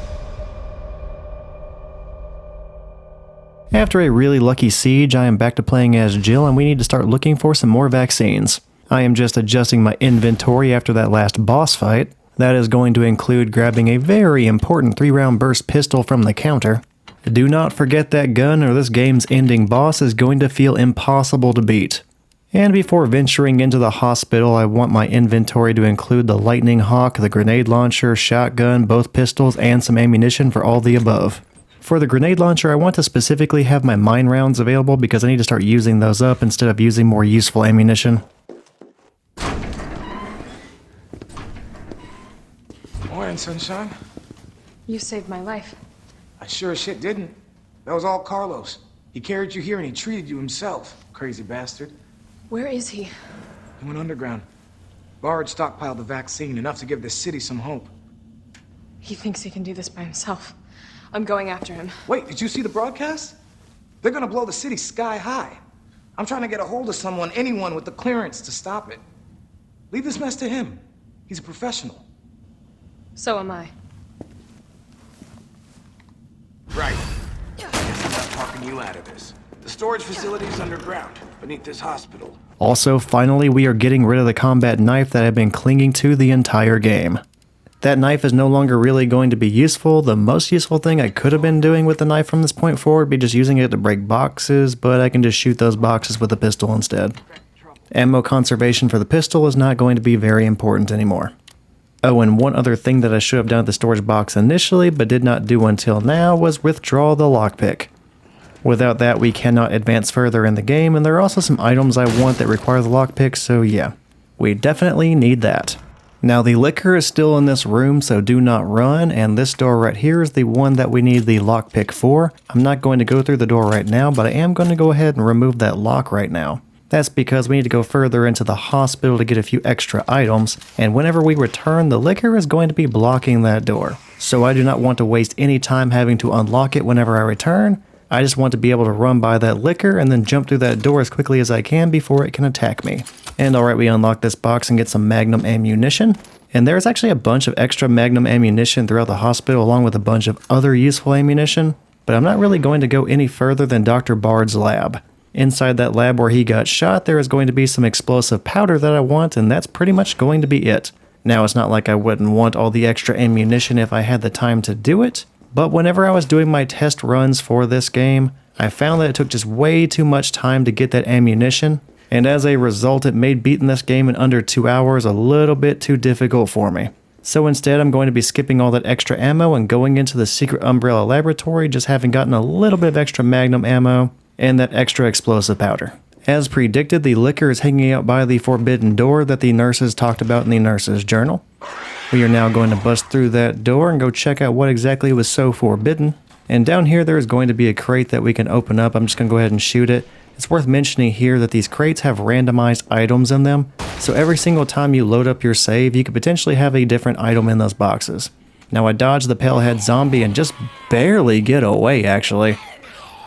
[SPEAKER 1] After a really lucky siege, I am back to playing as Jill and we need to start looking for some more vaccines. I am just adjusting my inventory after that last boss fight. That is going to include grabbing a very important 3-round burst pistol from the counter. Do not forget that gun or this game's ending boss is going to feel impossible to beat. And before venturing into the hospital, I want my inventory to include the lightning hawk, the grenade launcher, shotgun, both pistols, and some ammunition for all the above. For the grenade launcher, I want to specifically have my mine rounds available because I need to start using those up instead of using more useful ammunition.
[SPEAKER 5] Morning, sunshine.
[SPEAKER 2] You saved my life.
[SPEAKER 5] I sure as shit didn't. That was all Carlos. He carried you here and he treated you himself, crazy bastard.
[SPEAKER 2] Where is he?
[SPEAKER 5] He went underground. Bard stockpiled the vaccine, enough to give the city some hope.
[SPEAKER 2] He thinks he can do this by himself. I'm going after him.
[SPEAKER 5] Wait, did you see the broadcast? They're gonna blow the city sky high. I'm trying to get a hold of someone, anyone with the clearance to stop it. Leave this mess to him. He's a professional.
[SPEAKER 2] So am I.
[SPEAKER 5] Right. Guess I'm not talking you out of this. The storage facility is underground, beneath this hospital.
[SPEAKER 1] Also, finally, we are getting rid of the combat knife that I've been clinging to the entire game. That knife is no longer really going to be useful. The most useful thing I could have been doing with the knife from this point forward would be just using it to break boxes, but I can just shoot those boxes with a pistol instead. Ammo conservation for the pistol is not going to be very important anymore. Oh, and one other thing that I should have done at the storage box initially, but did not do until now, was withdraw the lockpick. Without that, we cannot advance further in the game, and there are also some items I want that require the lockpick, so yeah, we definitely need that. Now, the liquor is still in this room, so do not run, and this door right here is the one that we need the lockpick for. I'm not going to go through the door right now, but I am going to go ahead and remove that lock right now. That's because we need to go further into the hospital to get a few extra items, and whenever we return, the liquor is going to be blocking that door. So I do not want to waste any time having to unlock it whenever I return. I just want to be able to run by that liquor and then jump through that door as quickly as I can before it can attack me. And alright, we unlock this box and get some magnum ammunition. And there's actually a bunch of extra magnum ammunition throughout the hospital along with a bunch of other useful ammunition. But I'm not really going to go any further than Dr. Bard's lab. Inside that lab where he got shot, there is going to be some explosive powder that I want, and that's pretty much going to be it. Now, it's not like I wouldn't want all the extra ammunition if I had the time to do it, but whenever I was doing my test runs for this game, I found that it took just way too much time to get that ammunition, And as a result, it made beating this game in under 2 hours a little bit too difficult for me. So instead, I'm going to be skipping all that extra ammo and going into the secret Umbrella laboratory, just having gotten a little bit of extra magnum ammo and that extra explosive powder. As predicted, the liquor is hanging out by the forbidden door that the nurses talked about in the nurse's journal. We are now going to bust through that door and go check out what exactly was so forbidden. And down here there is going to be a crate that we can open up. I'm just going to go ahead and shoot it. It's worth mentioning here that these crates have randomized items in them. So every single time you load up your save, you could potentially have a different item in those boxes. Now I dodged the palehead zombie and just barely get away actually.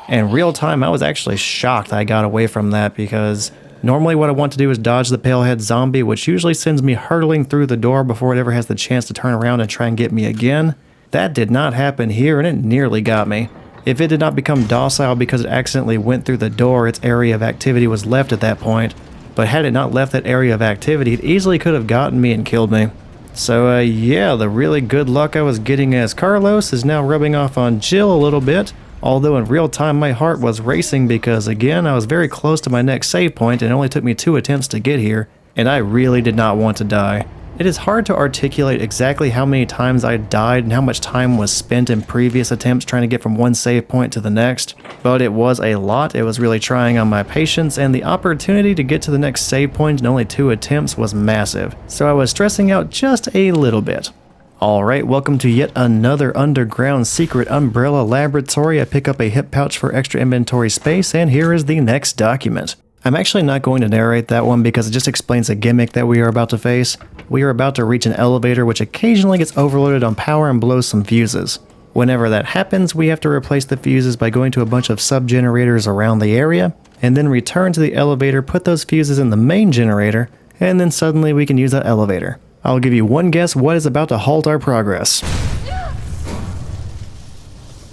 [SPEAKER 1] In real time, I was actually shocked I got away from that because normally what I want to do is dodge the palehead zombie, which usually sends me hurtling through the door before it ever has the chance to turn around and try and get me again. That did not happen here, and it nearly got me. If it did not become docile because it accidentally went through the door, its area of activity was left at that point. But had it not left that area of activity, it easily could have gotten me and killed me. So yeah, the really good luck I was getting as Carlos is now rubbing off on Jill a little bit. Although in real time my heart was racing because again I was very close to my next save point and it only took me 2 attempts to get here, and I really did not want to die. It is hard to articulate exactly how many times I died and how much time was spent in previous attempts trying to get from one save point to the next, but it was a lot. It was really trying on my patience, and the opportunity to get to the next save point in only 2 attempts was massive, so I was stressing out just a little bit. Alright, welcome to yet another underground secret Umbrella laboratory. I pick up a hip pouch for extra inventory space, and here is the next document. I'm actually not going to narrate that one because it just explains a gimmick that we are about to face. We are about to reach an elevator which occasionally gets overloaded on power and blows some fuses. Whenever that happens, we have to replace the fuses by going to a bunch of sub-generators around the area, and then return to the elevator, put those fuses in the main generator, and then suddenly we can use that elevator. I'll give you one guess what is about to halt our progress.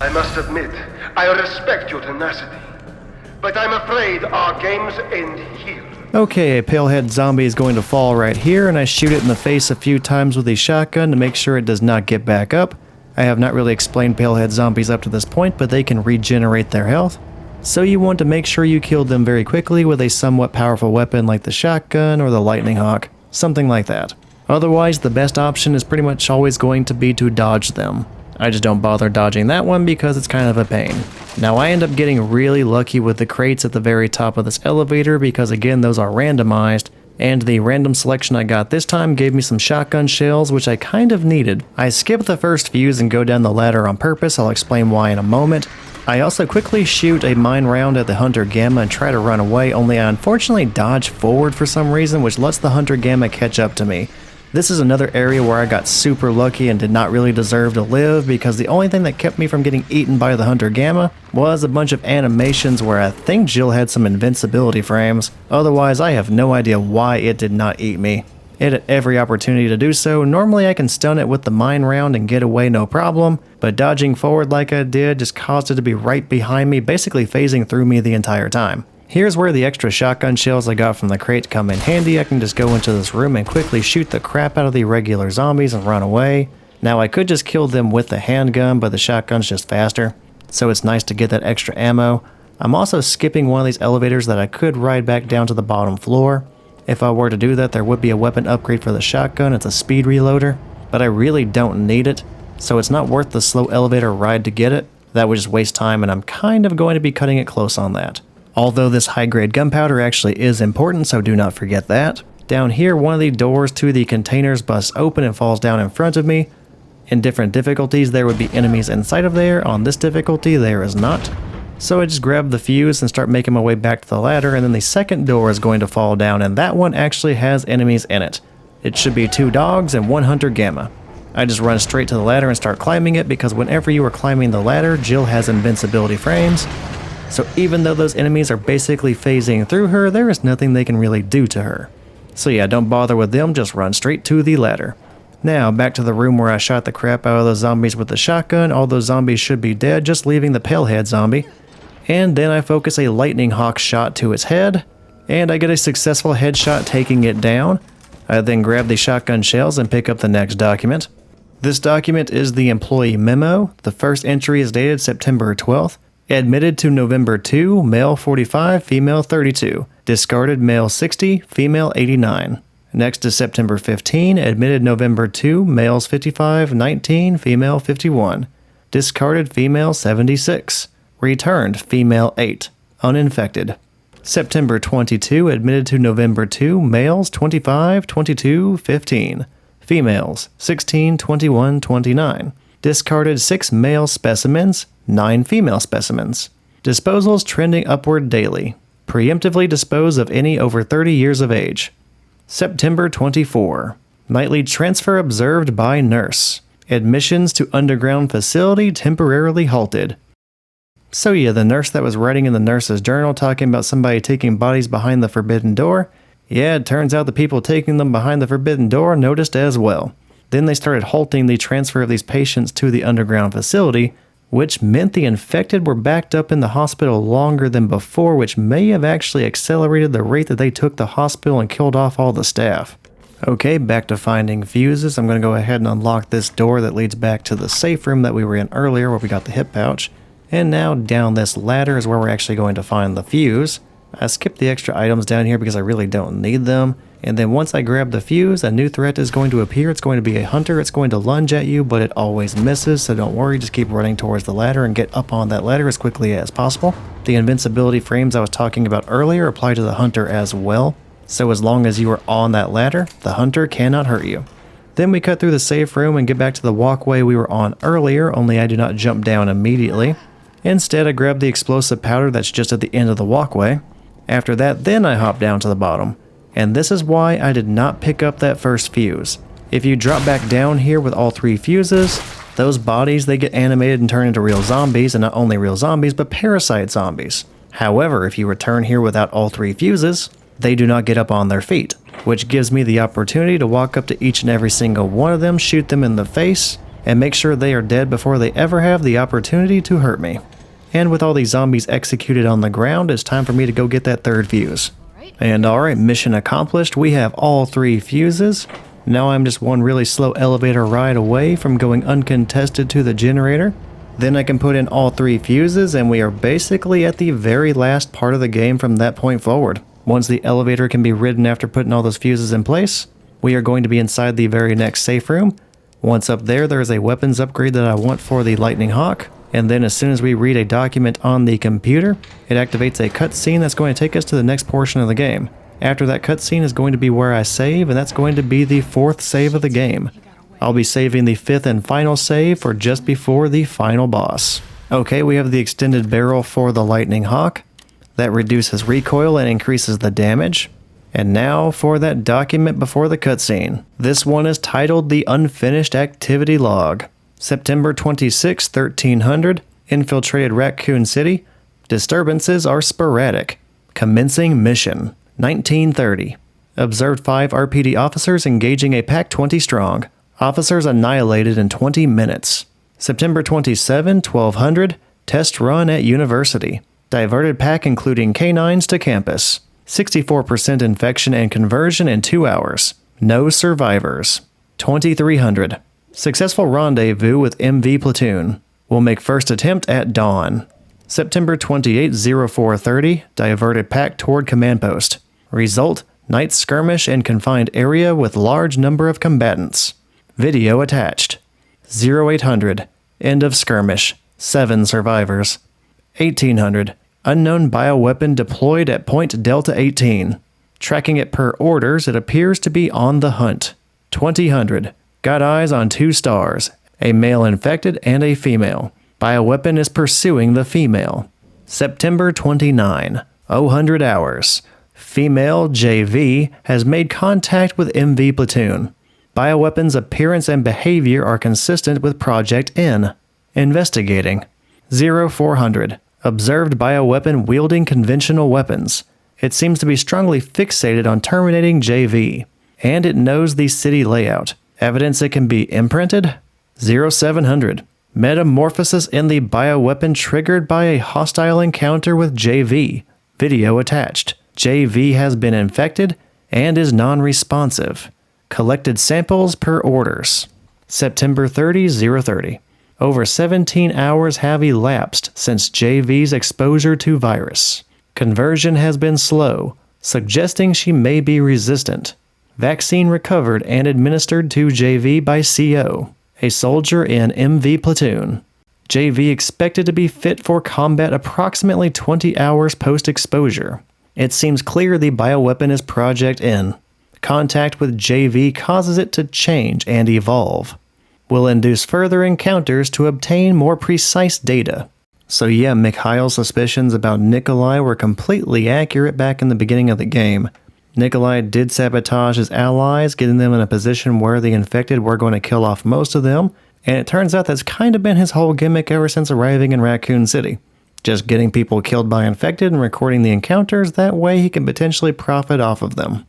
[SPEAKER 4] I must admit, I respect your tenacity, but I'm afraid our games end here.
[SPEAKER 1] Okay, a palehead zombie is going to fall right here, and I shoot it in the face a few times with a shotgun to make sure it does not get back up. I have not really explained palehead zombies up to this point, but they can regenerate their health. So you want to make sure you kill them very quickly with a somewhat powerful weapon like the shotgun or the lightning hawk, something like that. Otherwise, the best option is pretty much always going to be to dodge them. I just don't bother dodging that one because it's kind of a pain. Now I end up getting really lucky with the crates at the very top of this elevator because again those are randomized, and the random selection I got this time gave me some shotgun shells which I kind of needed. I skipped the first fuse and go down the ladder on purpose. I'll explain why in a moment. I also quickly shoot a mine round at the Hunter Gamma and try to run away, only I unfortunately dodge forward for some reason which lets the Hunter Gamma catch up to me. This is another area where I got super lucky and did not really deserve to live because the only thing that kept me from getting eaten by the Hunter Gamma was a bunch of animations where I think Jill had some invincibility frames. Otherwise, I have no idea why it did not eat me. It had every opportunity to do so. Normally I can stun it with the mine round and get away no problem, but dodging forward like I did just caused it to be right behind me, basically phasing through me the entire time. Here's where the extra shotgun shells I got from the crate come in handy. I can just go into this room and quickly shoot the crap out of the regular zombies and run away. Now I could just kill them with the handgun, but the shotgun's just faster, so it's nice to get that extra ammo. I'm also skipping one of these elevators that I could ride back down to the bottom floor. If I were to do that, there would be a weapon upgrade for the shotgun. It's a speed reloader, but I really don't need it, so it's not worth the slow elevator ride to get it. That would just waste time, and I'm kind of going to be cutting it close on that. Although this high-grade gunpowder actually is important, so do not forget that. Down here, one of the doors to the containers busts open and falls down in front of me. In different difficulties, there would be enemies inside of there. On this difficulty, there is not. So I just grab the fuse and start making my way back to the ladder, and then the second door is going to fall down, and that one actually has enemies in it. It should be 2 dogs and 1 Hunter Gamma. I just run straight to the ladder and start climbing it because whenever you are climbing the ladder, Jill has invincibility frames. So even though those enemies are basically phasing through her, there is nothing they can really do to her. So yeah, don't bother with them, just run straight to the ladder. Now, back to the room where I shot the crap out of those zombies with the shotgun. All those zombies should be dead, just leaving the palehead zombie. And then I focus a lightning hawk shot to its head, and I get a successful headshot taking it down. I then grab the shotgun shells and pick up the next document. This document is the employee memo. The first entry is dated September 12th. Admitted to November 2, male 45, female 32. Discarded male 60, female 89. Next is September 15, admitted November 2, males 55, 19, female 51. Discarded female 76. Returned female 8, uninfected. September 22, admitted to November 2, males 25, 22, 15. Females 16, 21, 29. Discarded 6 male specimens, 9 female specimens. Disposals trending upward daily. Preemptively dispose of any over 30 years of age. September 24. Nightly transfer observed by nurse. Admissions to underground facility temporarily halted. So yeah, the nurse that was writing in the nurse's journal talking about somebody taking bodies behind the forbidden door, yeah, it turns out the people taking them behind the forbidden door noticed as well. Then they started halting the transfer of these patients to the underground facility, which meant the infected were backed up in the hospital longer than before, which may have actually accelerated the rate that they took the hospital and killed off all the staff. Okay, back to finding fuses. I'm going to go ahead and unlock this door that leads back to the safe room that we were in earlier where we got the hip pouch. And now down this ladder is where we're actually going to find the fuse. I skipped the extra items down here because I really don't need them. And then once I grab the fuse, a new threat is going to appear. It's going to be a hunter. It's going to lunge at you, but it always misses. So don't worry, just keep running towards the ladder and get up on that ladder as quickly as possible. The invincibility frames I was talking about earlier apply to the hunter as well. So as long as you are on that ladder, the hunter cannot hurt you. Then we cut through the safe room and get back to the walkway we were on earlier, only I do not jump down immediately. Instead, I grab the explosive powder that's just at the end of the walkway. After that, then I hop down to the bottom. And this is why I did not pick up that first fuse. If you drop back down here with all 3 fuses, those bodies, they get animated and turn into real zombies, and not only real zombies, but parasite zombies. However, if you return here without all 3 fuses, they do not get up on their feet, which gives me the opportunity to walk up to each and every single one of them, shoot them in the face, and make sure they are dead before they ever have the opportunity to hurt me. And with all these zombies executed on the ground, it's time for me to go get that 3rd fuse. And alright, mission accomplished. We have all 3 fuses. Now I'm just one really slow elevator ride away from going uncontested to the generator. Then I can put in all 3 fuses and we are basically at the very last part of the game from that point forward. Once the elevator can be ridden after putting all those fuses in place, we are going to be inside the very next safe room. Once up there, there is a weapons upgrade that I want for the Lightning Hawk. And then as soon as we read a document on the computer, it activates a cutscene that's going to take us to the next portion of the game. After that cutscene is going to be where I save, and that's going to be the 4th save of the game. I'll be saving the 5th and final save for just before the final boss. Okay, we have the extended barrel for the Lightning Hawk. That reduces recoil and increases the damage. And now for that document before the cutscene. This one is titled the Unfinished Activity Log. September 26, 1300, infiltrated Raccoon City. Disturbances are sporadic. Commencing mission. 1930. Observed 5 RPD officers engaging a pack 20 strong. Officers annihilated in 20 minutes. September 27, 1200, test run at university. Diverted pack including canines to campus. 64% infection and conversion in 2 hours. No survivors. 2300. Successful rendezvous with MV platoon. Will make first attempt at dawn. September 28, 0430, diverted pack toward command post. Result, night skirmish in confined area with large number of combatants. Video attached. 0800, end of skirmish. 7 survivors. 1800, unknown bioweapon deployed at point Delta 18. Tracking it per orders, it appears to be on the hunt. 2000, got eyes on 2 stars, a male infected and a female. Bioweapon is pursuing the female. September 29, 000 hours. Female JV has made contact with MV platoon. Bioweapon's appearance and behavior are consistent with Project N. Investigating. 0400. Observed bioweapon wielding conventional weapons. It seems to be strongly fixated on terminating JV. And it knows the city layout. Evidence it can be imprinted? 0700. Metamorphosis in the bioweapon triggered by a hostile encounter with JV. Video attached. JV has been infected and is non-responsive. Collected samples per orders. September 30, 030. Over 17 hours have elapsed since JV's exposure to virus. Conversion has been slow. suggesting she may be resistant. Vaccine recovered and administered to JV by CO, a soldier in MV platoon. JV expected to be fit for combat approximately 20 hours post-exposure. It seems clear the bioweapon is Project N. Contact with JV causes it to change and evolve. Will induce further encounters to obtain more precise data. So yeah, Mikhail's suspicions about Nikolai were completely accurate back in the beginning of the game. Nikolai did sabotage his allies, getting them in a position where the infected were going to kill off most of them, and it turns out that's kind of been his whole gimmick ever since arriving in Raccoon City. Just getting people killed by infected and recording the encounters, that way he can potentially profit off of them.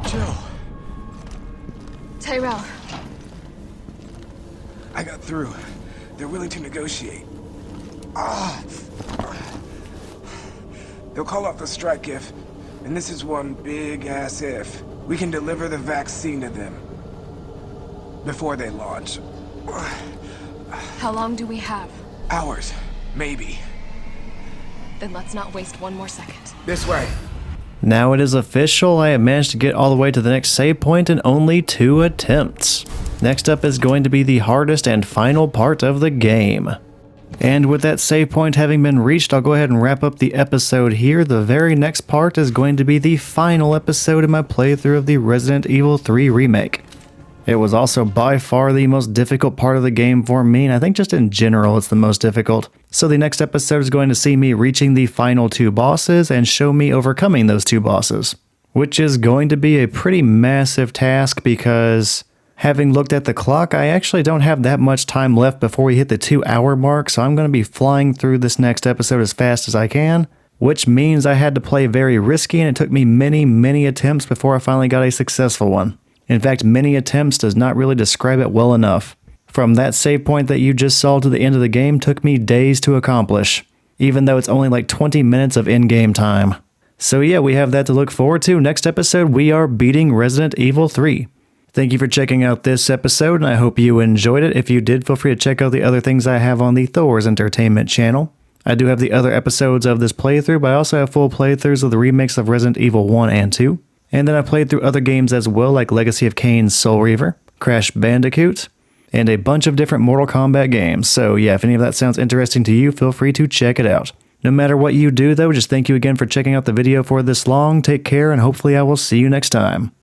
[SPEAKER 3] Jill,
[SPEAKER 2] Tyrell.
[SPEAKER 3] I got through. They're willing to negotiate. They'll call off the strike if, and this is one big-ass if, we can deliver the vaccine to them before they launch.
[SPEAKER 2] How long do we have?
[SPEAKER 3] Hours, maybe.
[SPEAKER 2] Then let's not waste one more second.
[SPEAKER 3] This way.
[SPEAKER 1] Now it is official, I have managed to get all the way to the next save point in only 2 attempts. Next up is going to be the hardest and final part of the game. And with that save point having been reached, I'll go ahead and wrap up the episode here. The very next part is going to be the final episode in my playthrough of the Resident Evil 3 remake. It was also by far the most difficult part of the game for me, and I think just in general it's the most difficult. So the next episode is going to see me reaching the final 2 bosses and show me overcoming those 2 bosses. Which is going to be a pretty massive task because, having looked at the clock, I actually don't have that much time left before we hit the 2-hour mark, so I'm going to be flying through this next episode as fast as I can, which means I had to play very risky and it took me many attempts before I finally got a successful one. In fact, many attempts does not really describe it well enough. From that save point that you just saw to the end of the game took me days to accomplish, even though it's only like 20 minutes of in-game time. So yeah, we have that to look forward to. Next episode, we are beating Resident Evil 3. Thank you for checking out this episode, and I hope you enjoyed it. If you did, feel free to check out the other things I have on the Thor's Entertainment channel. I do have the other episodes of this playthrough, but I also have full playthroughs of the remakes of Resident Evil 1 and 2. And then I played through other games as well, like Legacy of Kain Soul Reaver, Crash Bandicoot, and a bunch of different Mortal Kombat games. So yeah, if any of that sounds interesting to you, feel free to check it out. No matter what you do though, just thank you again for checking out the video for this long. Take care, and hopefully I will see you next time.